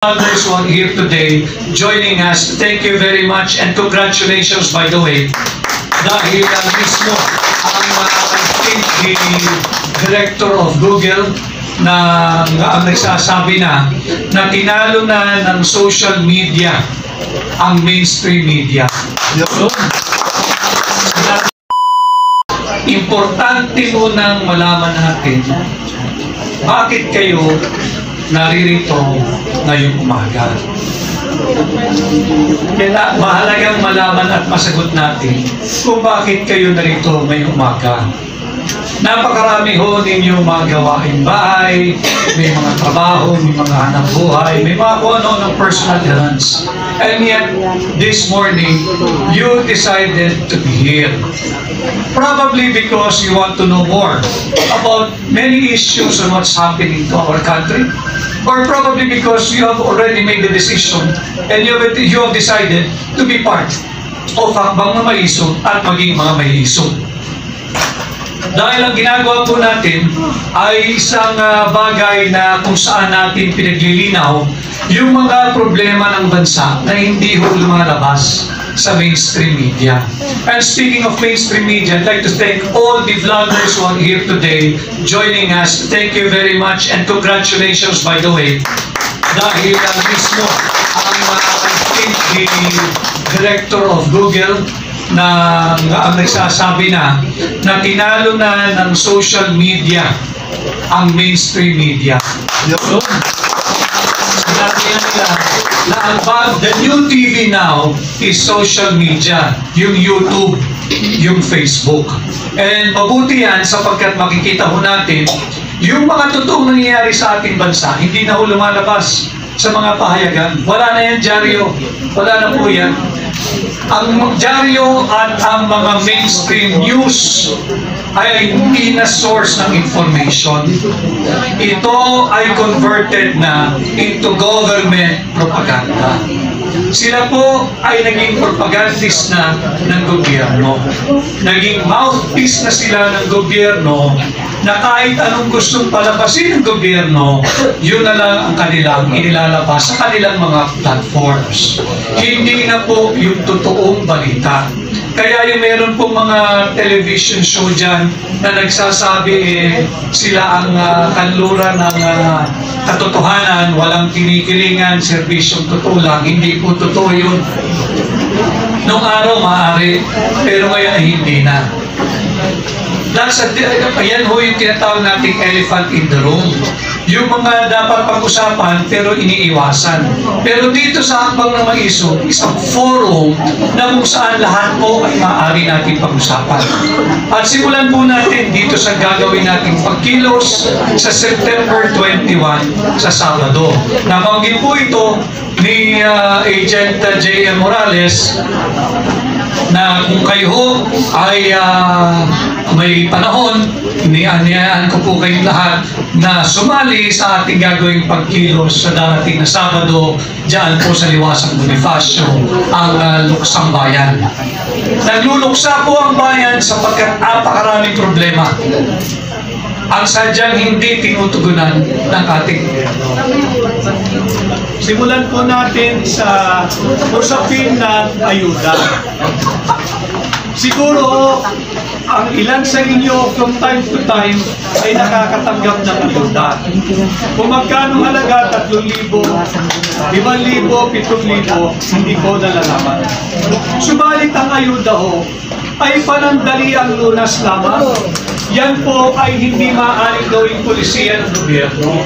Others who are here today joining us. Thank you very much and congratulations, by the way, dahil mismo ang director of Google na ang nagsasabi na tinalo na ng social media ang mainstream media. Importante munang malaman natin bakit kayo naririto ngayong umaga. Kaya mahalagang malaman at masagot natin kung bakit kayo narito ngayong umaga. Napakarami ho ninyong mga gawaing bahay, may mga trabaho, may mga hanap buhay, may mga kung ano ng personal errands. And yet, this morning, you decided to be here. Probably because you want to know more about many issues on what's happening to our country. Or probably because you have already made the decision and you have decided to be part of hakbang na maisog at maging mga maisog. Dahil ang ginagawa po natin ay isang bagay na kung saan natin pinaglilinaw yung mga problema ng bansa na hindi ho lumalabas sa mainstream media. And speaking of mainstream media, I'd like to thank all the vloggers who are here today joining us. Thank you very much and congratulations, by the way, dahil mismo ang director of Google na ang nagsasabi na tinalo na ng social media ang mainstream media. Sinabi nila na the new TV now is social media, yung YouTube, yung Facebook. And mabuti yan sapagkat makikita ho natin yung mga totoong nangyayari sa ating bansa, hindi na ho lumalabas sa mga pahayagan. Wala na yan, dyaryo. Wala na po yan. Ang dyaryo at ang mga mainstream news ay hindi na source ng information. Ito ay converted na into government propaganda. Sila po ay naging propagandist na ng gobyerno. Naging mouthpiece na sila ng gobyerno na kahit anong gustong palabasin ng gobyerno, yun na lang ang kanilang inilalabas sa kanilang mga platforms. Hindi na po yung totoong balita. Kaya yung meron pong mga television show dyan na nagsasabi sila ang kanluran ng katotohanan, walang kinikilingan, serbisyong totoo lang. Hindi po totoo yun. Noong araw maaari, pero ngayon ay hindi na. Ayan ho yung tinatawag nating elephant in the room. Yung mga dapat pag-usapan pero iniiwasan. Pero dito sa hakbang ng maisog, isang forum na kung saan lahat po ay maaari natin pag-usapan. At simulan po natin dito sa gagawin nating pagkilos sa September 21 sa Sabado. Nabanggit po ito ni Agent J.M. Morales na kung kayo ay may panahon, inianyayaan ko po kayong lahat na sumali sa ating gagawing pagkilos sa darating na Sabado dyan po sa Liwasang Bonifacio, ang luksang bayan. Nagluluksa po ang bayan sapagkat napakaraming problema ang sadyang hindi tinutugunan ng ating gobyerno. Simulan po natin sa usapin na ayuda. Siguro, ang ilan sa inyo from time to time ay nakakatanggap ng ayuda. Kung magkano halaga, 3,000, 5,000, 7,000, hindi ko nalalaman. Subalit ang ayuda ho ay panandaliang lunas lamang. Yan po ay hindi maaaring gawing polisiya ng gobyerno.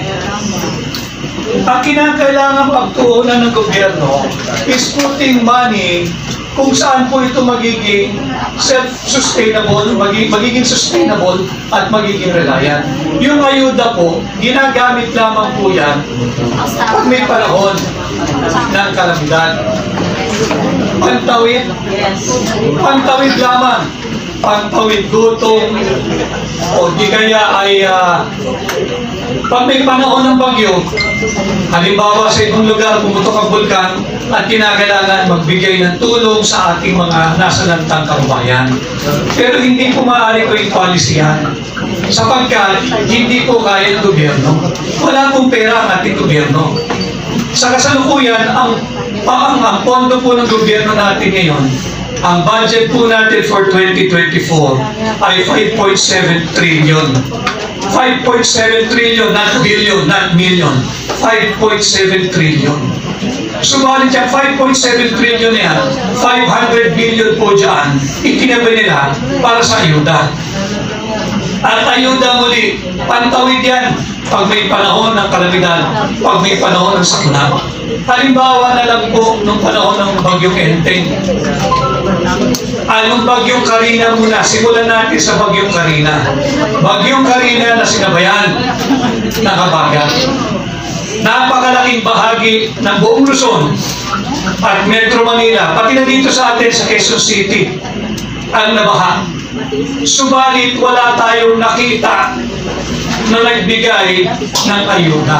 Ang kinakailangan pagtuunan ng gobyerno is putting money kung saan po ito magiging self-sustainable, magiging sustainable at magiging reliant. Yung ayuda po, ginagamit lamang po yan pag may panahon ng kalamidad. Pantawid? Pantawid lamang. Pantawid gutom o di kaya ay pag may panahon ng bagyo, halimbawa sa ibang lugar pumutok ang bulkan at kinakailangan magbigay ng tulong sa ating mga nasa lantang kababayan. Pero hindi po maaari ko yung policy yan sapagkat hindi po kaya ng gobyerno. Wala pong pera ang ating gobyerno. Sa kasalukuyan, ang pondo po ng gobyerno natin ngayon, ang budget po natin for 2024 ay 5.7 trillion. 5.7 trillion, not billion, not million. 5.7 trillion. Subalit yung 5.7 trillion yan, 500 billion po dyan, itinabi nila para sa ayuda. At ayuda muli, pantawid yan pag may panahon ng kalamidad, pag may panahon ng sakuna. Halimbawa na lang po nung panahon ng Bagyong Enteng. Anong Bagyong Karina muna? Simulan natin sa Bagyong Karina. Bagyong Karina na sinabayan ng Habagat. Napakalaking bahagi ng buong Luzon at Metro Manila, pati na dito sa atin sa Quezon City, ang nabaha. Subalit wala tayong nakita na nagbigay ng ayuda.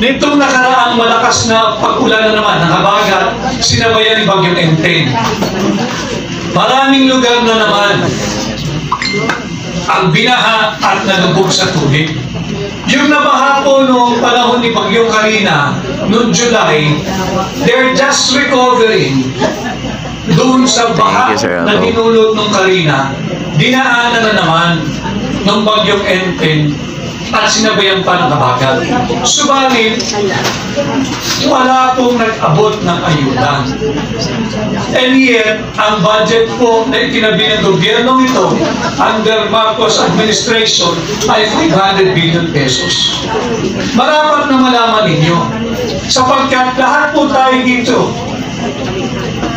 Nitong nakaraang malakas na pag-ulan na naman ng Habagat, sinabayan ni Bagyong Enteng. Maraming lugar na naman ang binaha at nalubog sa tubig. Yung nabaha po noong panahon ni Bagyong Karina, noong July, they're just recovering doon sa baha na dinulot ng Karina. Dinaanan na naman ng Bagyong Enteng at sinabayan pa ng Habagat. Subalit, wala pong nag-abot ng ayuda. And yet, ang budget po na itinabi ng gobyerno ito under Marcos administration ay 500 billion pesos. Marapat na malaman ninyo, sapagkat lahat po tayo dito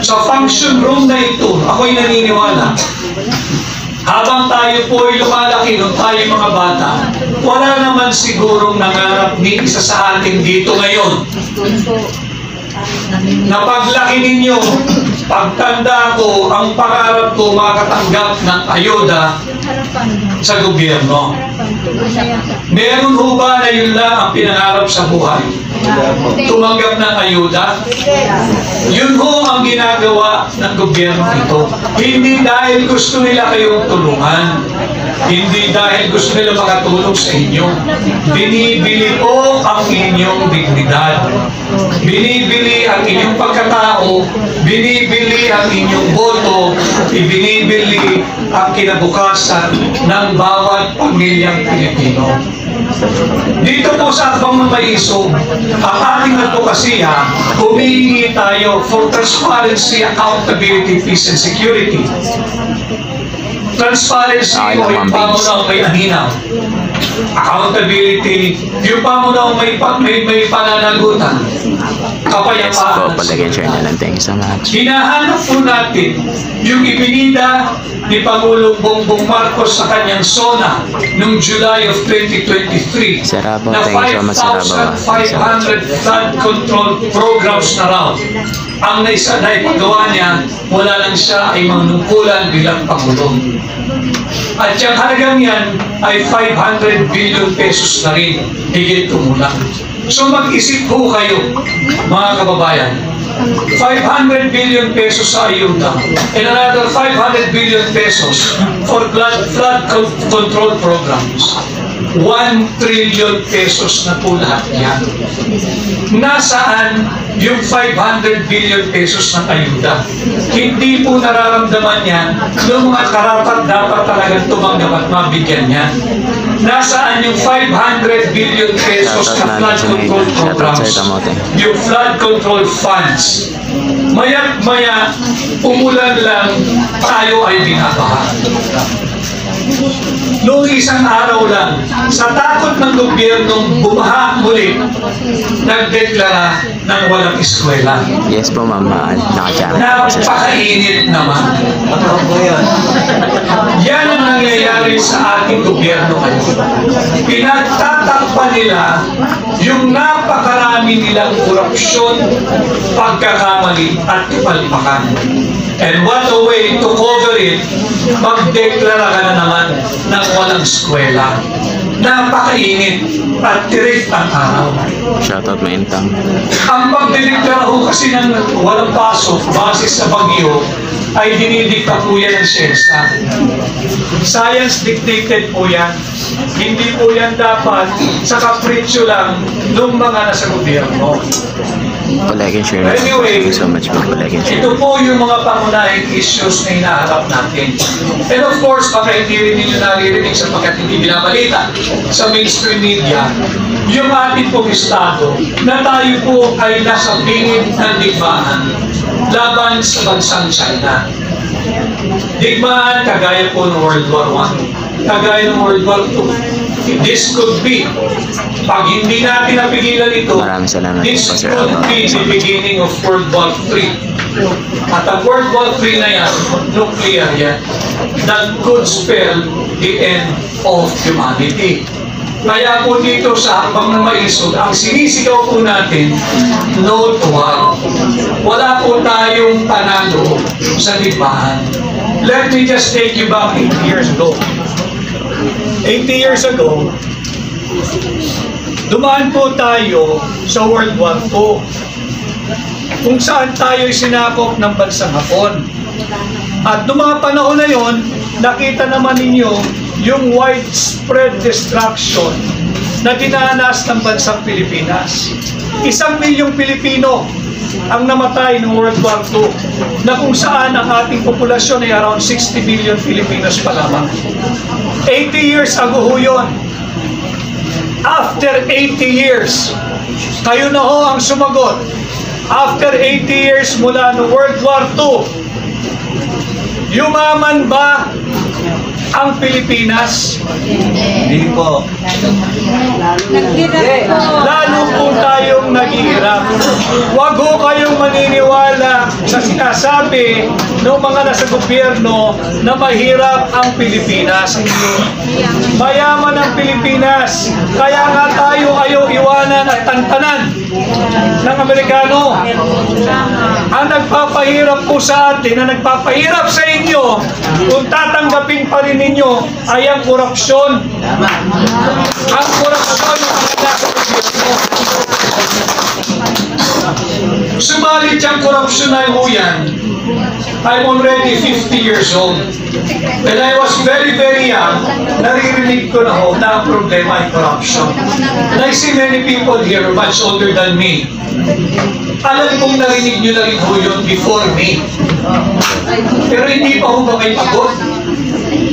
sa function room na ito, ako'y naniniwala, habang tayo po ay lumalaki nung tayo mga bata, wala naman sigurong nangarap ni isa sa atin dito ngayon na paglaki ninyo, pagtanda ko, ang pangarap ko makatanggap ng ayuda sa gobyerno. Meron ho ba na yun lang ang pinangarap sa buhay? Tumanggap ng ayuda? Yun ho ang ginagawa ng gobyerno ito. Hindi dahil gusto nila kayong tulungan. Hindi dahil gusto nila makatulong sa inyo. Binibili po ang inyong dignidad. Binibili ang inyong pagkatao. Binibili ang inyong boto. Ibinibili ang kinabukasan ng bawat pamilyang Pilipino. Dito po sa Akbang ng Maiso, ang ating advokasya, humihingi tayo for transparency, accountability, peace, and security. Transparency o yung pamunaw may aninaw. Accountability, yung pamunaw may pananagutan. Kapayapaan. Thank you so much. Hinahanap po natin yung ibinida ni Pangulong Bongbong Marcos sa kanyang SONA noong July of 2023 na 5,500 flood control programs na raw. Ang naipagawa niya, wala lang siya ay manungkulan bilang Pangulong. At yung halagang yan ay 500 billion pesos na rin, higit kumulang. So mag-isip po kayo, mga kababayan, 500 billion pesos sa ayuda and another 500 billion pesos for flood control programs. 1 trillion pesos na po lahat yan. Nasaan yung 500 billion pesos ng ayuda? Hindi po nararamdaman yan ng mga karapat dapat talagang tumanggap at mabigyan yan. Nasaan yung 500 billion pesos na flood control programs? Yung flood control funds. Maya't maya, umulan lang, tayo ay binabaha. Noong isang araw lang, sa takot ng gobyernong bumaha muli, nagdeklara ng walang eskwela. Yes po, ma'am. Napakainit naman. Yan ang nangyayari sa ating gobyerno ngayon. Pinagtatakpan nila yung napakarami nilang korupsyon, pagkakamali at kapalpakan. And what a way to cover it, magdeklara ka na naman ng walang eskwela. Napakainit at tirik ang araw. Shoutout Maintang. Ang pagdedeklara ho kasi ng walang pasok base sa bagyo ay dinidikta po yan ng siyensya. Science dictated po yan. Hindi po yan dapat sa kapritsyo lang ng mga nasa gobyerno. Like and share na. Anyway, Thank you so much po. Like and share. ito po yung mga pangunahing issues na hinaharap natin. And of course, baka hindi rin ninyo naririnig sapagkat hindi binabalita sa mainstream media, yung ating pong estado na tayo po ay nasa bingit ng digmaan laban sa bansang China. Digmaan kagaya po ng World War I, kagaya ng World War II. This could be, pag hindi natin napigilan ito, Maraming salamat this po, Sir could Alvaro. be the beginning of World War III. At ang World War III na yan, nuclear yan, that could spell the end of humanity. Kaya po dito sa Hakbang ng Maisog, ang sinisigaw po natin, no to war. Wala po tayong panalo sa digmaan. Let me just take you back 80 years ago. 80 years ago, dumaan po tayo sa World War II, kung saan tayo sinakop ng bansang Hapon. At noong mga panahon na yon, nakita naman ninyo yung widespread destruction na dinanas ng bansang Pilipinas. 1 milyong Pilipino ang namatay ng World War II, na kung saan ang ating populasyon ay around 60 million Filipinos pa lamang. 80 years ago ho yun. After 80 years, kayo na ho ang sumagot. After 80 years mula no World War II, yumaman ba ang Pilipinas? Hindi po. Lalo po tayong naghihirap. Huwag ho kayong maniniwala sa sinasabi ng mga nasa gobyerno na mahirap ang Pilipinas. Mayaman ang Pilipinas. Kaya nga tayo ayaw iwanan at tantanan ng Amerikano. Ang nagpapahirap po sa atin, ang nagpapahirap sa inyo, kung tatanggapin pa rin ninyo, ay ang korupsyon. Ang korupsyon ang nasa gobyerno. Subalit yung korupsyon na yan, I'm already 50 years old. When I was very, very young, naririnig ko na ho na ang problema ay corruption. And I see many people here much older than me. Alam kong narinig nyo na rin ho yun before me. Pero hindi pa ho ba may pagod?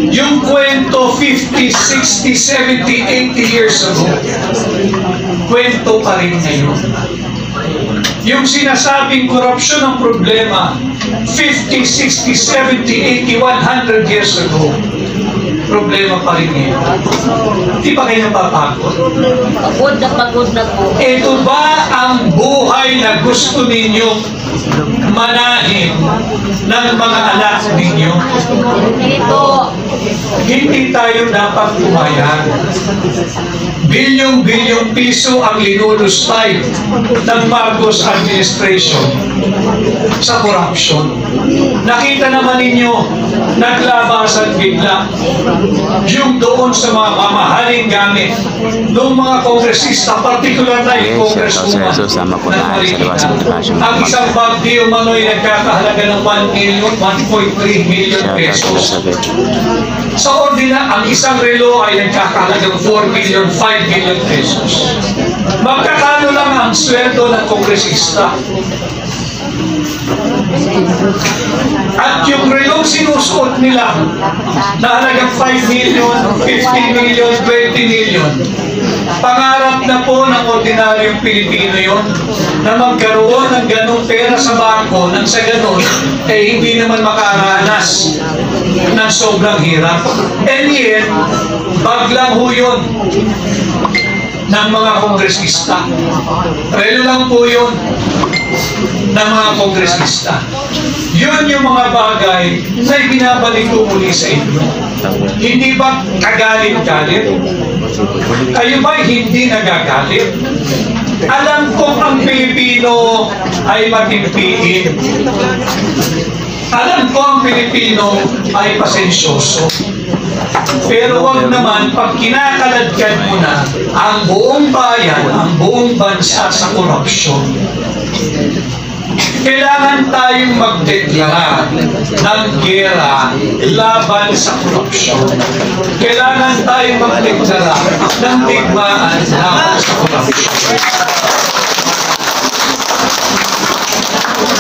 Yung kwento 50, 60, 70, 80 years ago, kwento pa rin ngayon. Yung sinasabing korupsyon ang problema 50, 60, 70, 80, 100 years ago, problema pa rin ngayon. Di ba kayo napapagod? Pagod na po. Ito ba ang buhay na gusto ninyo manahin ng mga anak ninyo? Dito. Hindi tayo dapat pumayag. Bilyong-bilyong piso ang linulustay ng Marcos administration sa corruption. Nakita naman ninyo, naglabasan bigla yung doon sa mga mamahaling gamit ng mga kongresista, particular na yung congresswoman ng Marikina. Ang isang bag di umano'y nagkakahalaga ng 1 million, 1.3 million pesos. Sa ang isang relo ay nagkakahalaga ng 4 million, 5 million pesos. Magkakano lang ang sweldo ng kongresista. At yung relong sinusuot nila na halagang 5 million, 15 million, 20 million, pangarap na po ng ordinaryong Pilipino yon na magkaroon ng ganong pera sa bangko nang sa ganon eh hindi naman makaranas ng sobrang hirap. And yet, bag lang ho yun ng mga kongresista. Relo lang po yun ng mga kongresista. Yun yung mga bagay na ibinabalik ko muli sa inyo. Hindi ba kagalit-galit? Kayo ba hindi nagagalit? Alam kong ang Pilipino ay matimpiin. Alam ko ang Pilipino ay pasensyoso. Pero wag naman pag kinakaladkad mo na ang buong bayan, ang buong bansa sa korupsyon. Kailangan tayong magdeklara ng gera laban sa korupsyon. Kailangan tayong magdeklara ng digmaan laban sa korupsyon.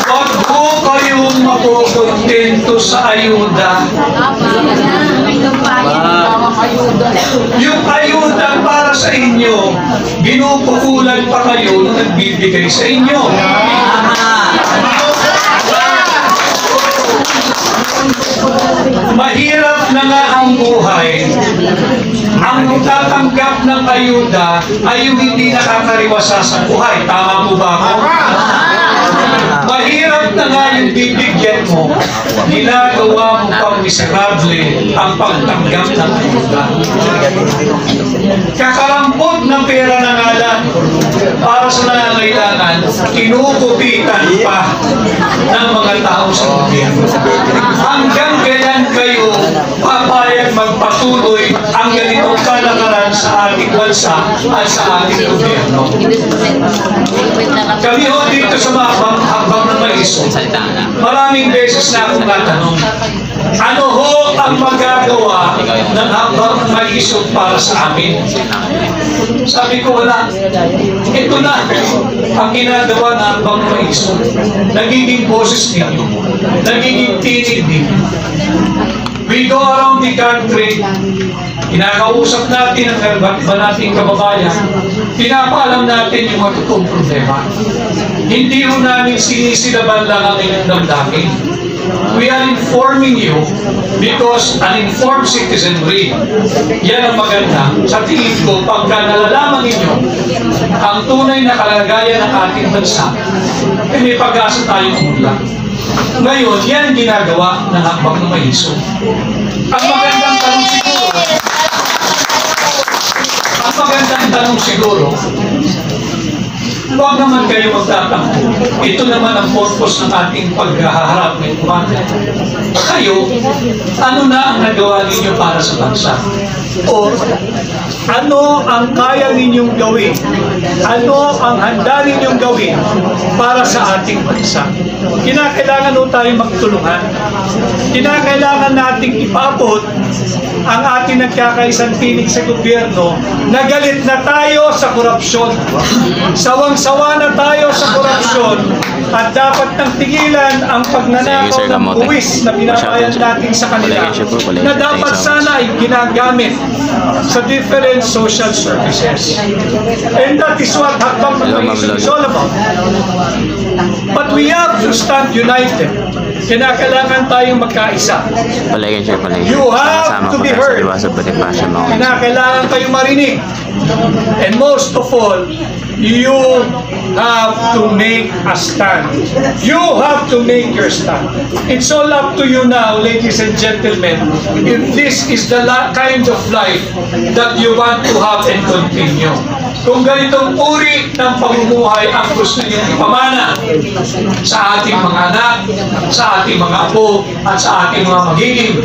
Huwag po kayong makukontento sa ayuda. Yung ayuda para sa inyo, binupukulan pa kayo nung nagbibigay sa inyo. Mahirap na nga ang buhay. Ang tatanggap ng ayuda ay yung hindi nakakariwasa sa buhay. Tama po ba ako? Mahirap na nga yung bibigyan mo, ginagawa mo pang miserable ang pagtanggap ng ayuda. Kakarampot ng pera na nga lang para sa nangangailangan, kinukupitan pa ng mga tao sa gobyerno. Hanggang kailan kayo papayag magpatuloy ang ganitong kalakaran sa ating bansa at sa ating gobyerno? Kami ho dito sa habang ng maiso, maraming beses na akong natanong, ano ho ang magagawa ng habang ng maiso para sa amin? Sabi ko, wala. Ito na ang ginagawa ng habang ng maiso. Nagiging boses ninyo, nagiging tinig ninyo. We go around the country, kinakausap natin ang iba nating kababayan, pinapaalam natin yung mga totoong problema. Hindi ho namin sinisilaban lang ang inyong damdamin. We are informing you because an informed citizenry, yan ang maganda. Sa tingin ko, pagka nalalaman ninyo ang tunay na kalagayan ng ating bansa, may pag-asa tayong umunlad. Ngayon, yan ginagawa ng hakbang ng maiso. Ang magandang tanong siguro, huwag naman kayo magtatampo. Ito naman ang purpose ng ating paghaharap ng kumanda. Kayo, ano na ang nagawa ninyo para sa bansa? O ano ang kaya ninyong gawin? Ano ang handa ninyong gawin para sa ating bansa? Kinakailangan nun tayo magtulungan. Kinakailangan nating ipabot ang ating nagkakaisang tinig sa gobyerno na galit na tayo sa korupsyon. Sawang-sawa na tayo sa korupsyon at dapat nang tigilan ang pagnanakaw ng buwis na binabayan natin sa kanila na dapat sana ay ginagamit sa different social services. And that is what Hakbang ng Maiso is all about. But we have to stand united. Kinakailangan tayong magkaisa. You have to be heard. Kinakailangan kayong marinig. And most of all, you have to make a stand. You have to make your stand. It's all up to you now, ladies and gentlemen, if this is the kind of life that you want to have and continue. Kung ganitong uri ng pamumuhay ang gusto niyo ipamana sa ating mga anak, sa ating mga apo, at sa ating mga magiging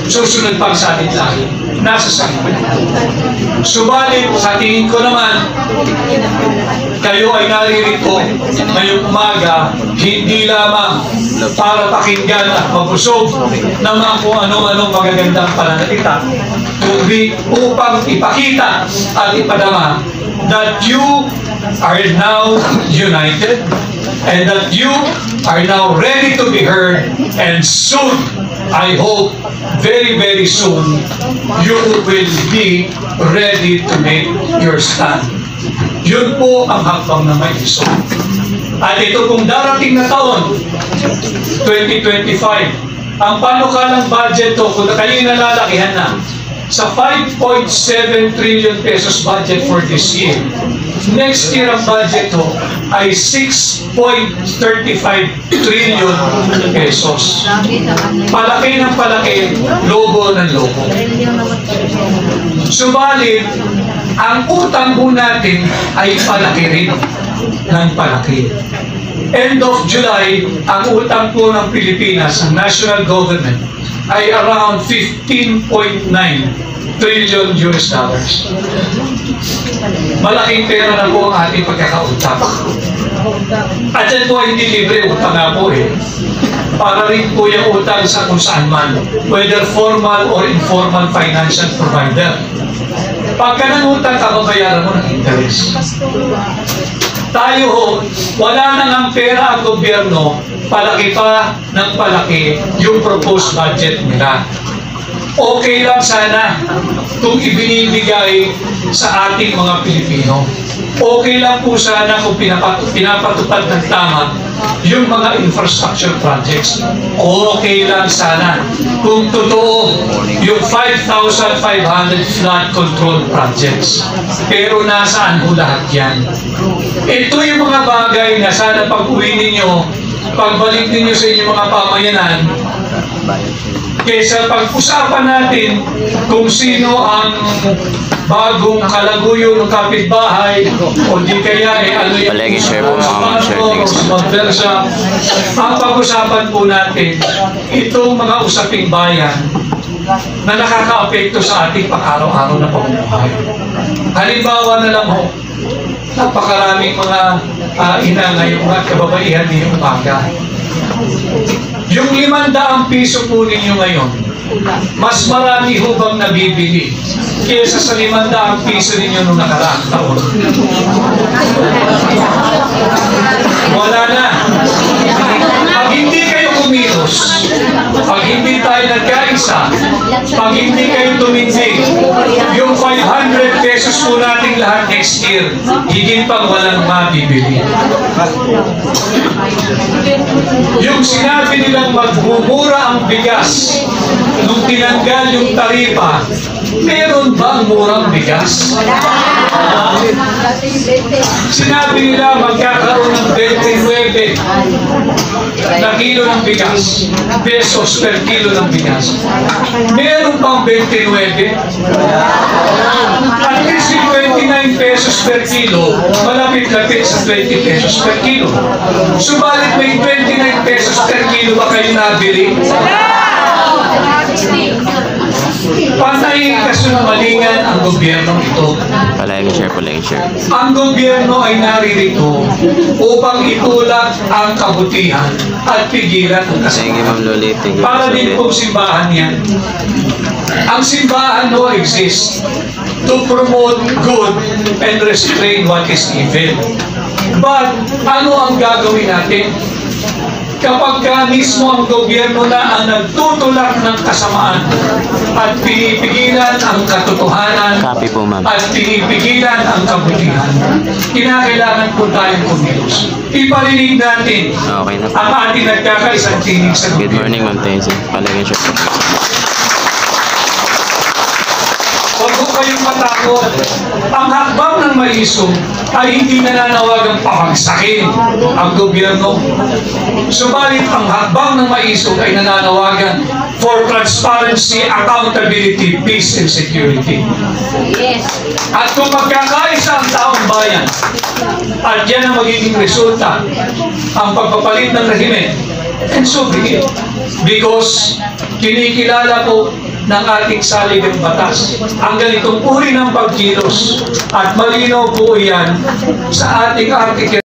susunod pang sa ating lahi, nasa sa inyo. Subalit, sa tingin ko naman, kayo ay naririto ngayong umaga, hindi lamang para pakinggan at mabusog ng mga kung anong-anong magagandang pananalita, kundi upang ipakita at ipadama that you are now united and that you are now ready to be heard, and soon, I hope, very, very soon, you will be ready to make your stand. Yun po ang Hakbang ng Maiso. At ito pong darating na taon, 2025, ang panukalang budget to, kung kayo'y nalalakihan na, sa 5.7 trillion pesos budget for this year. Next year ang budget to ay 6.35 trillion pesos. Palaki ng palaki, lobo ng lobo. Subalit, ang utang po natin ay palaki rin ng palaki. End of July, ang utang po ng Pilipinas, ang national government, ay around 15.9 trillion US dollars. Malaking pera na po ang ating pagkakautang. At yan yan po ay hindi libre, utang nga po eh. Para rin po yung utang sa kung saan man, whether formal or informal financial provider. Pagka nangutang ka, babayaran mo ng interest. Tayo ho, wala nang ang pera ang gobyerno, palaki pa ng palaki yung proposed budget nila. Okay lang sana kung ibinibigay sa ating mga Pilipino. Okay lang po sana kung pinapatupad ng tama yung mga infrastructure projects. Okay lang sana kung totoo yung 5,500 flood control projects. Pero nasaan ho lahat yan? Ito yung mga bagay na sana pag-uwi ninyo, pagbalik ninyo sa inyong mga pamayanan, kesa pag-usapan natin kung sino ang bagong kalaguyo ng kapitbahay o di kaya ano yung Palagi share po mga versa. Ang pag-usapan po natin itong mga usaping bayan na nakaka-apekto sa ating pang-araw-araw na pamumuhay. Halimbawa na lang ho, napakaraming mga ina ngayong at kababaihan ninyong umaga. Yung 500 piso po ninyo ngayon, mas marami ho bang nabibili kaysa sa 500 piso ninyo nung nakaraang taon? Wala na. Pag hindi kayo kumilos, pag hindi tayo nagkaisa, pag hindi kayo tumindig, yung 500 pesos po nating lahat next year, higit pang walang mabibili. Yung sinabi nilang magmumura ang bigas nung tinanggal yung taripa, meron bang murang bigas? Sinabi nila magkakaroon ng 29 na kilo ng bigas, pesos per kilo ng bigas. Meron bang 29? At least yung 29 pesos per kilo, malapit-lapit sa 20 pesos per kilo. Subalit may 29 pesos per kilo ba kayo nabili? Panay kasunungalingan ang gobyerno ito. Palagi share. Ang gobyerno ay naririto upang itulak ang kabutihan at pigilan ang Thank you, kasalanan. Ma'am Loli. Thank you, Para Ma'am din Loli. pong simbahan yan. Ang simbahan no exists to promote good and restrain what is evil. But ano ang gagawin natin? Kapag mismo ang gobyerno na ang nagtutulak ng kasamaan at pinipigilan ang katotohanan Copy po, ma'am. at pinipigilan ang kabutihan, kinakailangan po tayong kumilos. Iparinig natin Okay na po. ang ating nagkakaisang tinig sa Good gobyerno. morning, Ma'am Tensi. Palagi share po. Huwag po kayong matakot. Ang hakbang ng maisong ay hindi nananawagang pabagsakin ang gobyerno. Subalit ang hakbang ng maisong ay nananawagan for transparency, accountability, peace, and security. Yes. At kung magkakaisa ang taong bayan, at yan ang magiging resulta, ang pagpapalit ng rehimen, and so be it. Because kinikilala po ng ating saligang batas ang ganitong uri ng pagkilos at malinaw po yan sa ating article